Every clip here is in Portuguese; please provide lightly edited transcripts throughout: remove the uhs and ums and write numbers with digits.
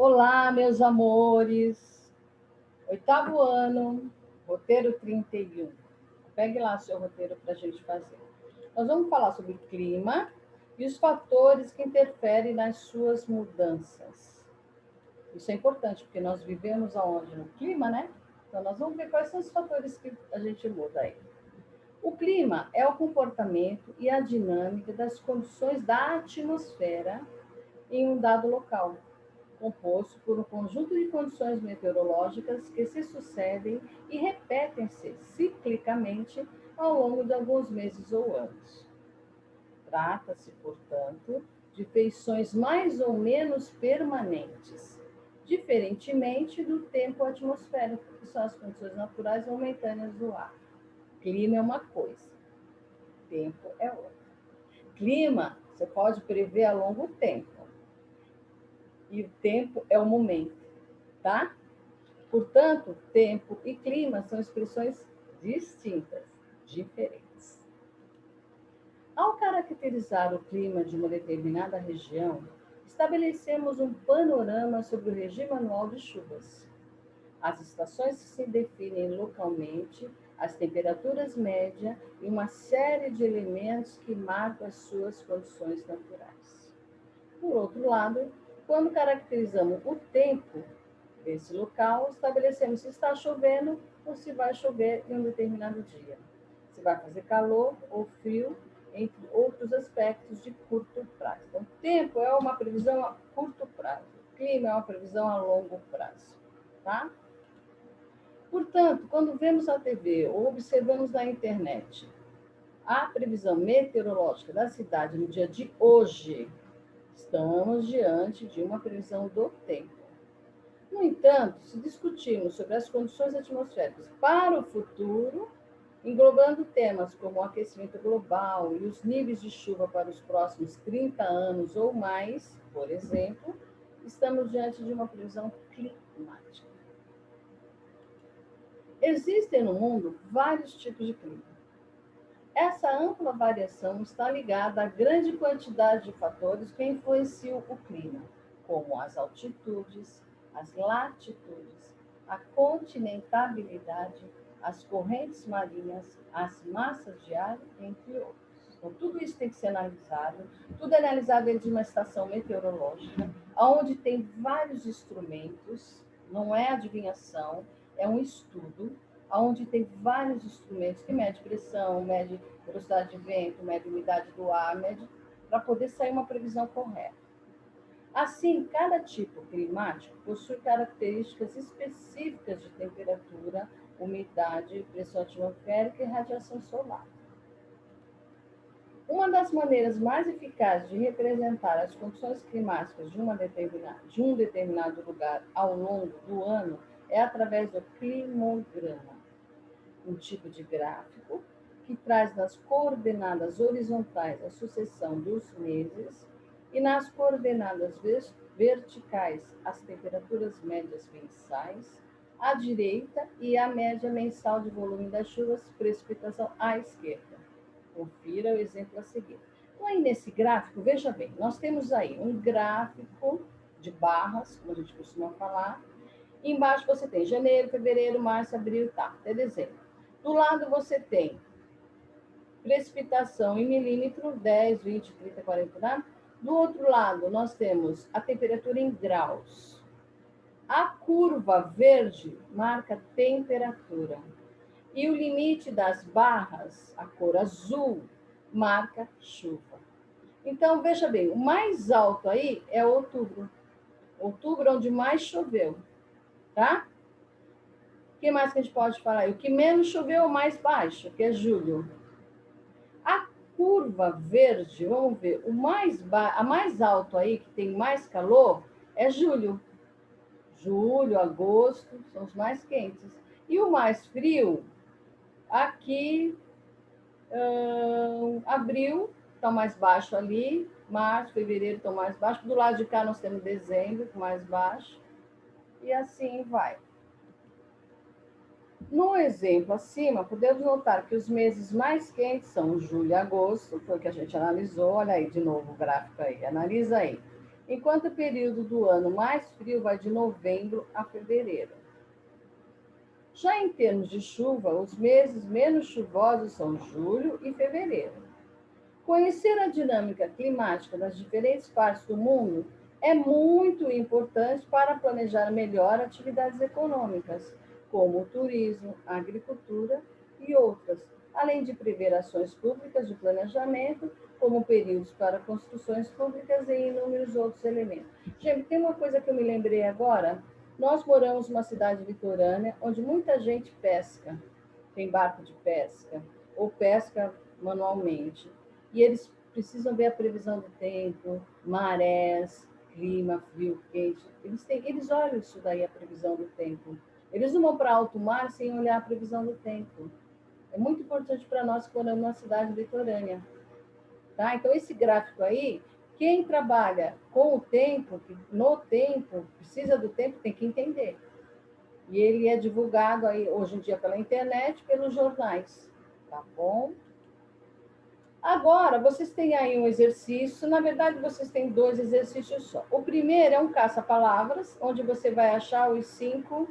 Olá, meus amores. Oitavo ano, roteiro 31. Pegue lá seu roteiro para a gente fazer. Nós vamos falar sobre clima e os fatores que interferem nas suas mudanças. Isso é importante, porque nós vivemos aonde? No clima, né? Então, nós vamos ver quais são os fatores que a gente muda aí. O clima é o comportamento e a dinâmica das condições da atmosfera em um dado local, composto por um conjunto de condições meteorológicas que se sucedem e repetem-se ciclicamente ao longo de alguns meses ou anos. Trata-se, portanto, de feições mais ou menos permanentes, diferentemente do tempo atmosférico, que são as condições naturais momentâneas do ar. Clima é uma coisa, tempo é outra. Clima você pode prever a longo tempo, e o tempo é o momento, tá? Portanto, tempo e clima são expressões distintas, diferentes. Ao caracterizar o clima de uma determinada região, estabelecemos um panorama sobre o regime anual de chuvas. As estações se definem localmente, as temperaturas médias e uma série de elementos que marcam as suas condições naturais. Por outro lado, quando caracterizamos o tempo desse local, estabelecemos se está chovendo ou se vai chover em um determinado dia, se vai fazer calor ou frio, entre outros aspectos de curto prazo. Então, tempo é uma previsão a curto prazo, clima é uma previsão a longo prazo, tá? Portanto, quando vemos a TV ou observamos na internet a previsão meteorológica da cidade no dia de hoje, estamos diante de uma previsão do tempo. No entanto, se discutirmos sobre as condições atmosféricas para o futuro, englobando temas como o aquecimento global e os níveis de chuva para os próximos 30 anos ou mais, por exemplo, estamos diante de uma previsão climática. Existem no mundo vários tipos de clima. Essa ampla variação está ligada à grande quantidade de fatores que influenciam o clima, como as altitudes, as latitudes, a continentabilidade, as correntes marinhas, as massas de ar, entre outros. Então, tudo isso tem que ser analisado, tudo é analisado dentro de uma estação meteorológica, onde tem vários instrumentos, não é adivinhação, é um estudo, onde tem vários instrumentos que mede pressão, mede velocidade de vento, mede umidade do ar, mede para poder sair uma previsão correta. Assim, cada tipo climático possui características específicas de temperatura, umidade, pressão atmosférica e radiação solar. Uma das maneiras mais eficazes de representar as condições climáticas de um determinado lugar ao longo do ano é através do climograma, um tipo de gráfico que traz nas coordenadas horizontais a sucessão dos meses e nas coordenadas verticais as temperaturas médias mensais à direita e a média mensal de volume das chuvas, precipitação à esquerda. Confira o exemplo a seguir. Então, aí nesse gráfico, veja bem, nós temos aí um gráfico de barras, como a gente costuma falar. Embaixo você tem janeiro, fevereiro, março, abril, tá, até dezembro. Do lado você tem precipitação em milímetro, 10, 20, 30, 40, né? Do outro lado, nós temos a temperatura em graus. A curva verde marca temperatura. E o limite das barras, a cor azul, marca chuva. Então, veja bem, o mais alto aí é outubro. Outubro é onde mais choveu, tá? O que mais que a gente pode falar? O que menos choveu, mais baixo, que é julho. A curva verde, vamos ver, a mais alto aí, que tem mais calor, é julho. Julho, agosto, são os mais quentes. E o mais frio, aqui, abril, está mais baixo ali, março, fevereiro estão mais baixo. Do lado de cá nós temos dezembro, mais baixo. E assim vai. No exemplo acima, podemos notar que os meses mais quentes são julho e agosto, foi o que a gente analisou. Olha aí de novo o gráfico aí, analisa aí. enquanto o período do ano mais frio vai de novembro a fevereiro. Já em termos de chuva, os meses menos chuvosos são julho e fevereiro. Conhecer a dinâmica climática das diferentes partes do mundo é muito importante para planejar melhor atividades econômicas, como o turismo, a agricultura e outras, além de prever ações públicas de planejamento, como períodos para construções públicas e inúmeros outros elementos. Gente, tem uma coisa que eu me lembrei agora. Nós moramos numa cidade litorânea onde muita gente pesca, tem barco de pesca, ou pesca manualmente. E eles precisam ver a previsão do tempo, marés, clima, frio, quente. Eles olham isso daí, a previsão do tempo. Eles não vão para alto mar sem olhar a previsão do tempo. É muito importante para nós que moramos numa cidade litorânea. Tá? Então, esse gráfico aí, quem trabalha com o tempo, no tempo, precisa do tempo, tem que entender. E ele é divulgado aí hoje em dia pela internet, pelos jornais. Tá bom? Agora, vocês têm aí um exercício, na verdade, vocês têm 2 exercícios só. O primeiro é um caça-palavras, onde você vai achar as cinco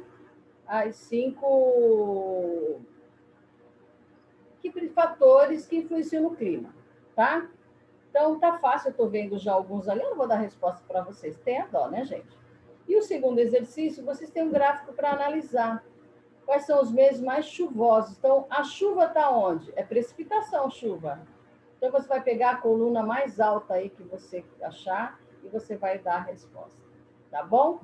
fatores que influenciam no clima, tá? Então, tá fácil, eu estou vendo já alguns ali, eu não vou dar resposta para vocês, tenha dó, né, gente? E o segundo exercício, vocês têm um gráfico para analisar. Quais são os meses mais chuvosos? Então, a chuva está onde? É precipitação, chuva. Então, você vai pegar a coluna mais alta aí que você achar e você vai dar a resposta. Tá bom?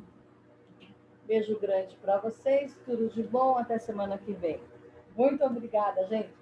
Beijo grande para vocês, tudo de bom, até semana que vem. Muito obrigada, gente.